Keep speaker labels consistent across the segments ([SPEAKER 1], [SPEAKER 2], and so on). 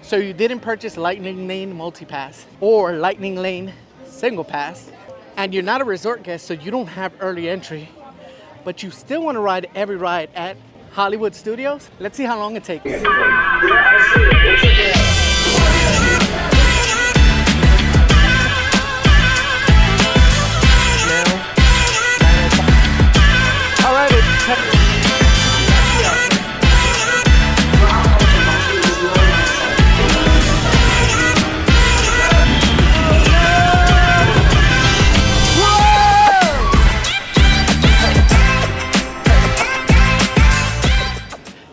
[SPEAKER 1] So you didn't purchase Lightning Lane Multipass or Lightning Lane Single Pass, and you're not a resort guest, so you don't have early entry, but you still want to ride every ride at Hollywood Studios. Let's see how long it takes. All right,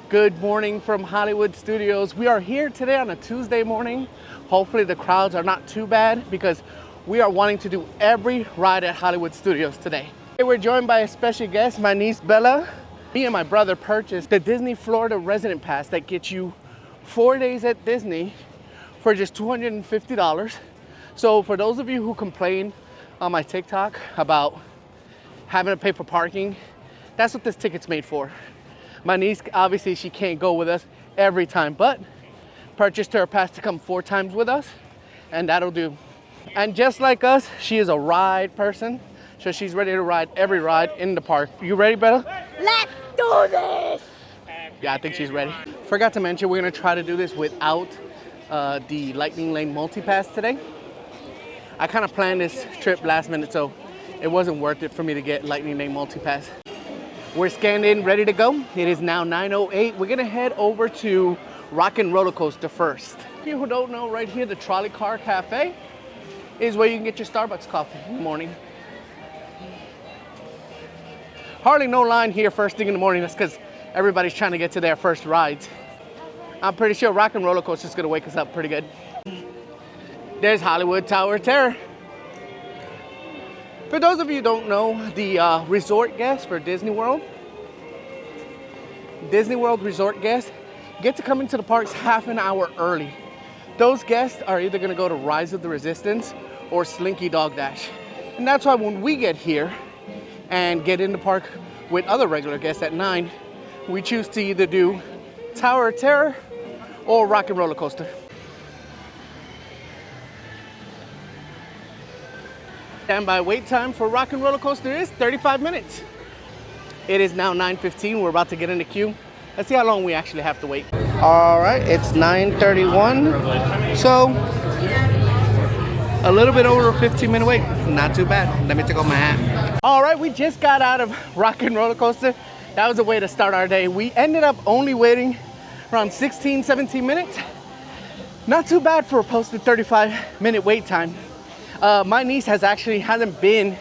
[SPEAKER 1] Good morning from Hollywood Studios. We are here today on a Tuesday morning. Hopefully the crowds are not too bad because we are wanting to do every ride at Hollywood Studios today. We're joined by a special guest, my niece Bella. Me and my brother purchased the Disney Florida Resident Pass that gets you 4 days at Disney for just $250. So for those of you who complain on my TikTok about having to pay for parking, that's what this ticket's made for. My niece, obviously she can't go with us every time, but purchased her a pass to come 4 times with us, and that'll do. And just like us, she is a ride person, so she's ready to ride every ride in the park. You ready, Bella?
[SPEAKER 2] Let's do this!
[SPEAKER 1] Yeah, I think she's ready. Forgot to mention, we're gonna try to do this without the Lightning Lane Multipass today. I kind of planned this trip last minute, so it wasn't worth it for me to get Lightning Lane Multipass. We're scanned in, ready to go. It is now 9:08. We're gonna head over to Rock and Roller Coaster first. For you who don't know, right here, the Trolley Car Cafe is where you can get your Starbucks coffee in the morning. Hardly no line here first thing in the morning. That's because everybody's trying to get to their first rides. I'm pretty sure Rock and Roller Coaster is gonna wake us up pretty good. There's Hollywood Tower of Terror. For those of you who don't know, the resort guests for Disney World resort guests get to come into the parks half an hour early. Those guests are either gonna go to Rise of the Resistance or Slinky Dog Dash. And that's why when we get here and get in the park with other regular guests at 9, we choose to either do Tower of Terror or Rock and Roller Coaster. Standby wait time for Rock and Roller Coaster is 35 minutes. It is now 9:15. We're about to get in the queue. Let's see how long we actually have to wait. All right, it's 9:31. So a little bit over a 15-minute wait. Not too bad. Let me take off my hat. All right, we just got out of Rock and Roller Coaster. That was a way to start our day. We ended up only waiting around 16, 17 minutes. Not too bad for a posted 35-minute wait time. My niece hasn't been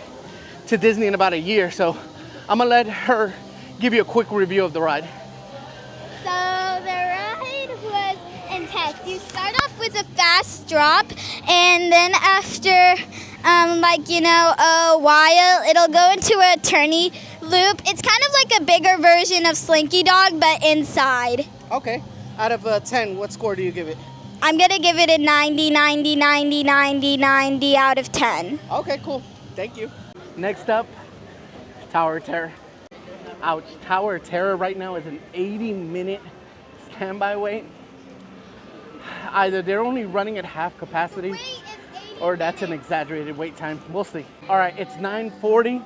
[SPEAKER 1] to Disney in about a year, so I'm gonna let her give you a quick review of the ride.
[SPEAKER 2] So the ride was intense. You start off with a fast drop, and then after a while, it'll go into a turny loop. It's kind of like a bigger version of Slinky Dog, but inside.
[SPEAKER 1] Okay. Out of 10, what score do you give it?
[SPEAKER 2] I'm gonna give it a 90, 90, 90, 90, 90 out of 10.
[SPEAKER 1] Okay, cool. Thank you. Next up, Tower of Terror. Ouch. Tower of Terror right now is an 80-minute standby wait. Either they're only running at half capacity or that's an exaggerated wait time. We'll see. All right, it's 9:40.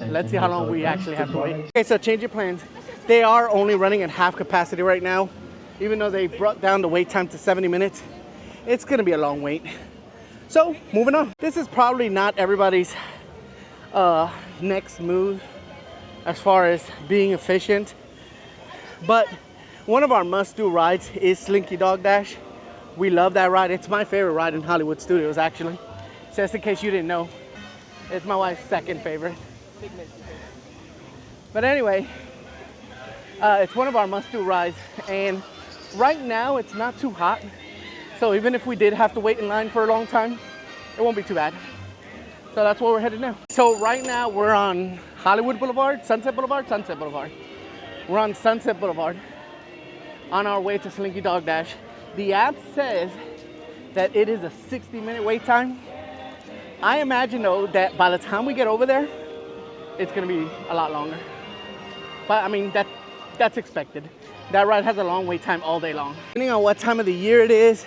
[SPEAKER 1] Let's see how long we actually have to wait. Okay, so change your plans. They are only running at half capacity right now. Even though they brought down the wait time to 70 minutes, it's gonna be a long wait. So, moving on. This is probably not everybody's next move as far as being efficient, but one of our must-do rides is Slinky Dog Dash. We love that ride. It's my favorite ride in Hollywood Studios, actually. Just in case you didn't know, it's my wife's second favorite. But anyway, it's one of our must-do rides, and right now, it's not too hot, so even if we did have to wait in line for a long time, it won't be too bad. So that's where we're headed now. So right now, we're on Hollywood Boulevard, Sunset Boulevard. We're on Sunset Boulevard on our way to Slinky Dog Dash. The app says that it is a 60-minute wait time. I imagine, though, that by the time we get over there, it's gonna be a lot longer. But I mean, that's expected. That ride has a long wait time all day long. Depending on what time of the year it is,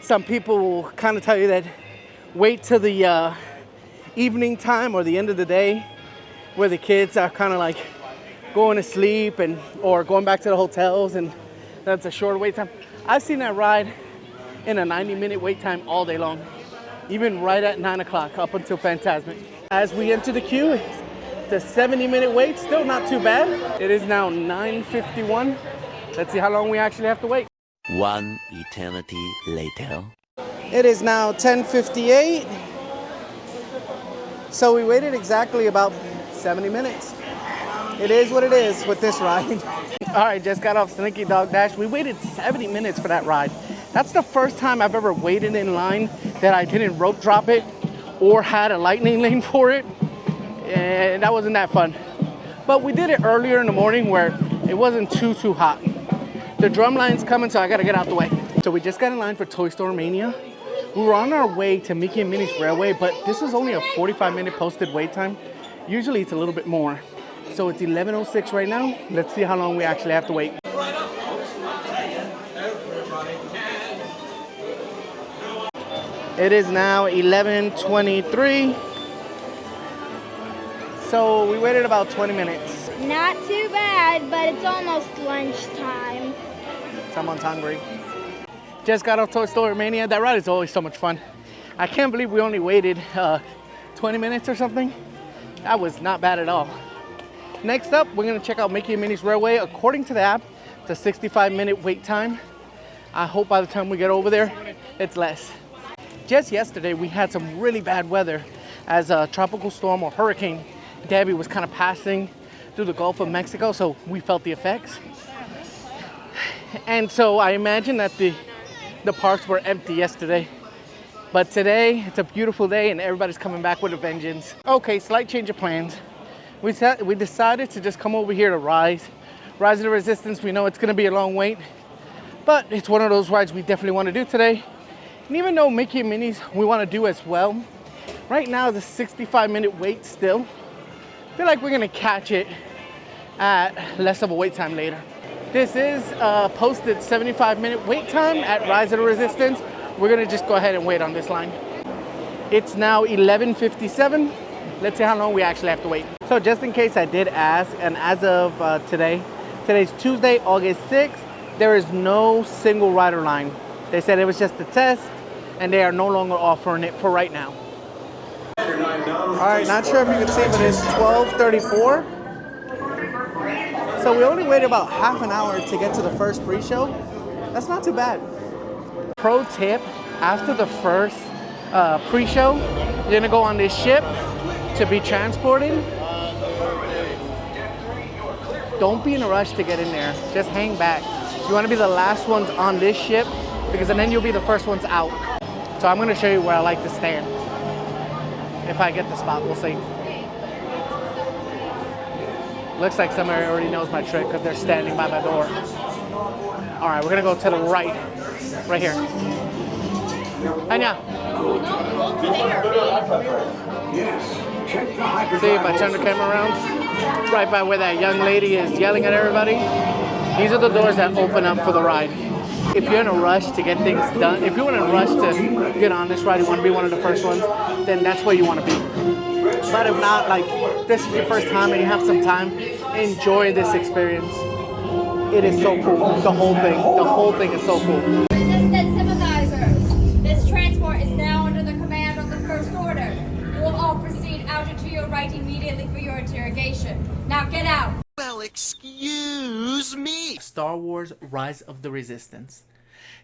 [SPEAKER 1] some people will kind of tell you that wait till the evening time or the end of the day where the kids are kind of like going to sleep and or going back to the hotels, and that's a short wait time. I've seen that ride in a 90-minute wait time all day long, even right at 9 o'clock up until Fantasmic. As we enter the queue, it's a 70-minute wait, still not too bad. It is now 9:51. Let's see how long we actually have to wait.
[SPEAKER 3] One eternity later.
[SPEAKER 1] It is now 10:58. So we waited exactly about 70 minutes. It is what it is with this ride. All right, just got off Slinky Dog Dash. We waited 70 minutes for that ride. That's the first time I've ever waited in line that I didn't rope drop it or had a lightning lane for it. And that wasn't that fun. But we did it earlier in the morning where it wasn't too hot. The drum line's coming, so I gotta get out the way. So we just got in line for Toy Story Mania. We were on our way to Mickey and Minnie's Railway, but this is only a 45-minute posted wait time. Usually it's a little bit more. So it's 11:06 right now. Let's see how long we actually have to wait. It is now 11:23. So we waited about 20 minutes.
[SPEAKER 2] Not too bad, but it's almost lunchtime.
[SPEAKER 1] Someone's hungry. Just got off Toy Story Mania. That ride is always so much fun. I can't believe we only waited 20 minutes or something. That was not bad at all. Next up, we're gonna check out Mickey and Minnie's Railway. According to the app, it's a 65-minute wait time. I hope by the time we get over there, it's less. Just yesterday, we had some really bad weather as a tropical storm or hurricane Debbie was kind of passing through the Gulf of Mexico, so we felt the effects. And so I imagine that the parks were empty yesterday. But today, it's a beautiful day and everybody's coming back with a vengeance. Okay, slight change of plans. We decided to just come over here to Rise of the Resistance. We know it's gonna be a long wait, but it's one of those rides we definitely wanna do today. And even though Mickey and Minnie's we wanna do as well, right now is a 65-minute wait still. I feel like we're gonna catch it at less of a wait time later. This is a posted 75-minute wait time at Rise of the Resistance. We're gonna just go ahead and wait on this line. It's now 11:57. Let's see how long we actually have to wait. So just in case I did ask, and as of today's Tuesday, August 6th, there is no single rider line. They said it was just a test, and they are no longer offering it for right now. All right, not sure if you can see, but it's 12:34. So we only waited about half an hour to get to the first pre-show. That's not too bad. Pro tip, after the first pre-show, you're gonna go on this ship to be transported. Don't be in a rush to get in there. Just hang back. You wanna be the last ones on this ship because then you'll be the first ones out. So I'm gonna show you where I like to stand. If I get the spot, we'll see. Looks like somebody already knows my trick because they're standing by my door. All right, we're gonna go to the right here. Anya. See if I turn the camera around, right by where that young lady is yelling at everybody. These are the doors that open up for the ride. If you're in a rush to get things done, if you're in a rush to get on this ride, you want to be one of the first ones, then that's where you want to be. But if not, like this is your first time and you have some time, enjoy this experience. It is so cool. The whole thing is so cool.
[SPEAKER 4] Resistance sympathizers, this transport is now under the command of the First Order. You will all proceed out into your right immediately for your interrogation. Now get out.
[SPEAKER 3] Well, excuse me.
[SPEAKER 1] Star Wars Rise of the Resistance.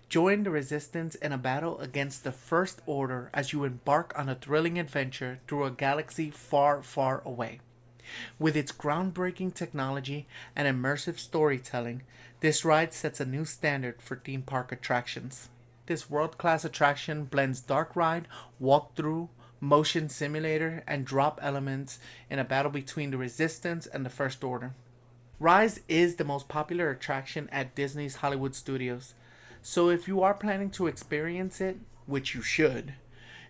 [SPEAKER 1] Join the Resistance in a battle against the First Order as you embark on a thrilling adventure through a galaxy far, far away. With its groundbreaking technology and immersive storytelling, this ride sets a new standard for theme park attractions. This world-class attraction blends dark ride, walkthrough, motion simulator, and drop elements in a battle between the Resistance and the First Order. Rise is the most popular attraction at Disney's Hollywood Studios, so if you are planning to experience it, which you should,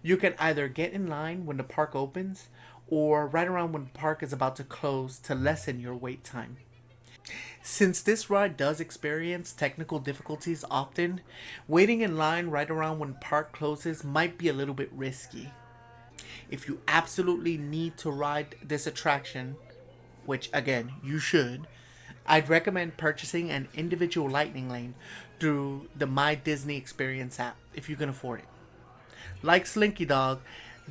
[SPEAKER 1] you can either get in line when the park opens or right around when the park is about to close to lessen your wait time.
[SPEAKER 5] Since this ride does experience technical difficulties often, waiting in line right around when park closes might be a little bit risky. If you absolutely need to ride this attraction, which again, you should, I'd recommend purchasing an individual lightning lane through the My Disney Experience app if you can afford it. Like Slinky Dog,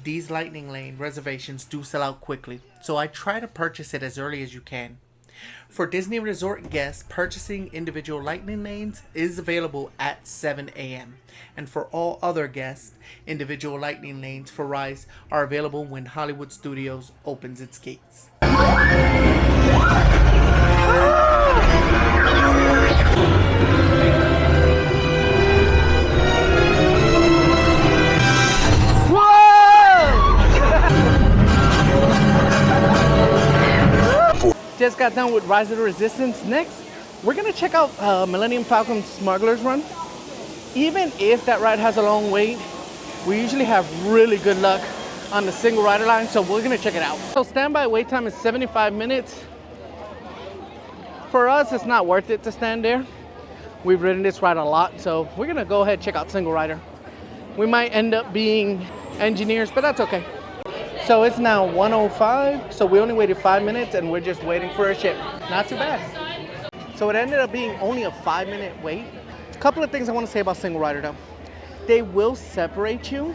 [SPEAKER 5] these lightning lane reservations do sell out quickly, so I try to purchase it as early as you can. For Disney Resort guests, purchasing individual lightning lanes is available at 7 a.m. And for all other guests, individual lightning lanes for rides are available when Hollywood Studios opens its gates.
[SPEAKER 1] Just got done with Rise of the Resistance. Next, we're gonna check out Millennium Falcon Smuggler's Run. Even if that ride has a long wait, we usually have really good luck on the single rider line, so we're gonna check it out. So standby wait time is 75 minutes. For us, it's not worth it to stand there. We've ridden this ride a lot, so we're gonna go ahead and check out single rider. We might end up being engineers, but that's okay. So it's now 1:05, so we only waited 5 minutes and we're just waiting for a ship. Not too bad. So it ended up being only a 5-minute wait. A couple of things I want to say about single rider though. They will separate you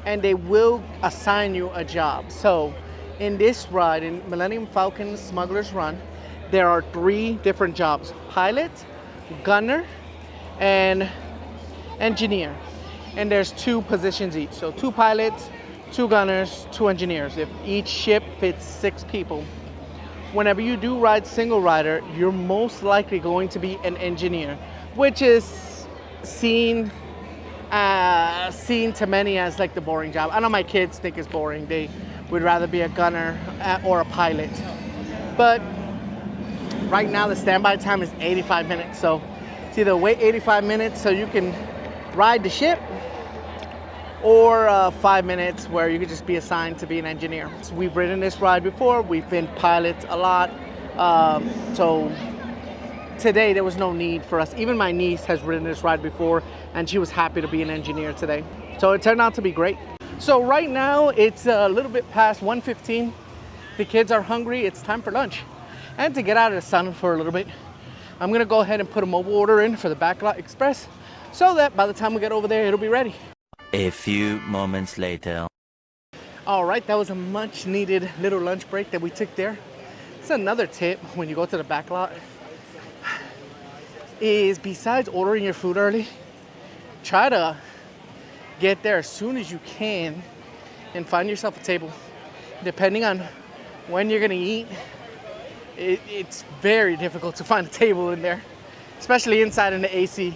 [SPEAKER 1] and they will assign you a job. So in this ride, in Millennium Falcon Smuggler's Run, there are 3 different jobs: pilot, gunner, and engineer. And there's 2 positions each. So 2 pilots, 2 gunners, 2 engineers. If each ship fits 6 people. Whenever you do ride single rider, you're most likely going to be an engineer, which is seen to many as like the boring job. I know my kids think it's boring. They would rather be a gunner or a pilot. But right now the standby time is 85 minutes. So it's either wait 85 minutes so you can ride the ship, or 5 minutes where you could just be assigned to be an engineer. So we've ridden this ride before. We've been pilots a lot. So today there was no need for us. Even my niece has ridden this ride before and she was happy to be an engineer today. So it turned out to be great. So right now it's a little bit past 1:15. The kids are hungry. It's time for lunch. And to get out of the sun for a little bit, I'm gonna go ahead and put a mobile order in for the Backlot Express so that by the time we get over there, it'll be ready.
[SPEAKER 3] A few moments later.
[SPEAKER 1] All right, that was a much needed little lunch break that we took there. It's another tip when you go to the Backlot is, besides ordering your food early, try to get there as soon as you can and find yourself a table. Depending on when you're gonna eat, it's very difficult to find a table in there, especially inside in the AC.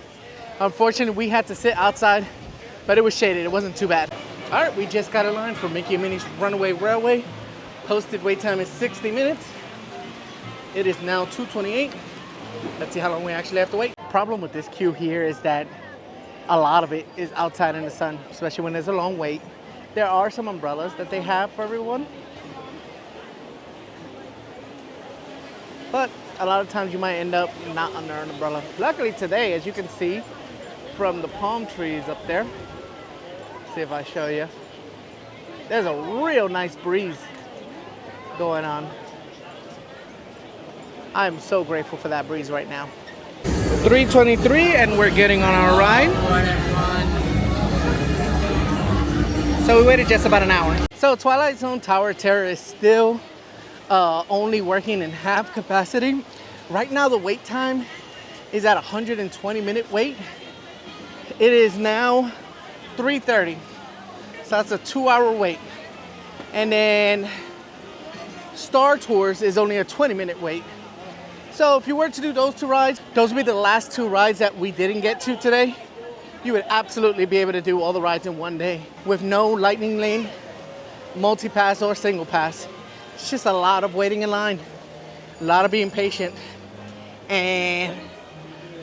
[SPEAKER 1] Unfortunately, we had to sit outside, but it was shaded. It wasn't too bad. All right, we just got a line for Mickey and Minnie's Runaway Railway. Posted wait time is 60 minutes. It is now 2:28. Let's see how long we actually have to wait. Problem with this queue here is that a lot of it is outside in the sun, especially when there's a long wait. There are some umbrellas that they have for everyone, but a lot of times you might end up not under an umbrella. Luckily today, as you can see from the palm trees up there, see if I show you, there's a real nice breeze going on. I'm so grateful for that breeze right now. 3:23 and we're getting on our ride. So we waited just about an hour. So Twilight Zone Tower of Terror is still only working in half capacity. Right now the wait time is at 120-minute wait. It is now 3:30. So that's a 2-hour wait. And then Star Tours is only a 20-minute wait. So if you were to do those 2 rides, those would be the last 2 rides that we didn't get to today. You would absolutely be able to do all the rides in one day with no lightning lane, multi-pass, or single pass. It's just a lot of waiting in line, a lot of being patient, and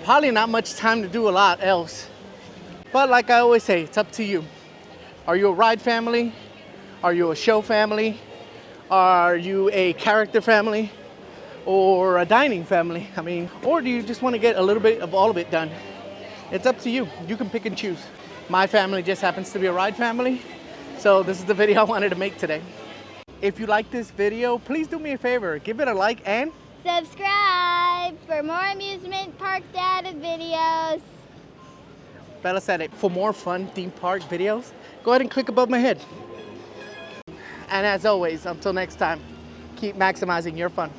[SPEAKER 1] probably not much time to do a lot else. But like I always say, it's up to you. Are you a ride family? Are you a show family? Are you a character family? or a dining family? I mean, or do you just want to get a little bit of all of it done? It's up to you. You can pick and choose. My family just happens to be a ride family, so this is the video I wanted to make today. If you like this video, please do me a favor. Give it a like and
[SPEAKER 2] subscribe for more amusement park data videos.
[SPEAKER 1] Bella said it. For more fun theme park videos, go ahead and click above my head. And as always, until next time, keep maximizing your fun.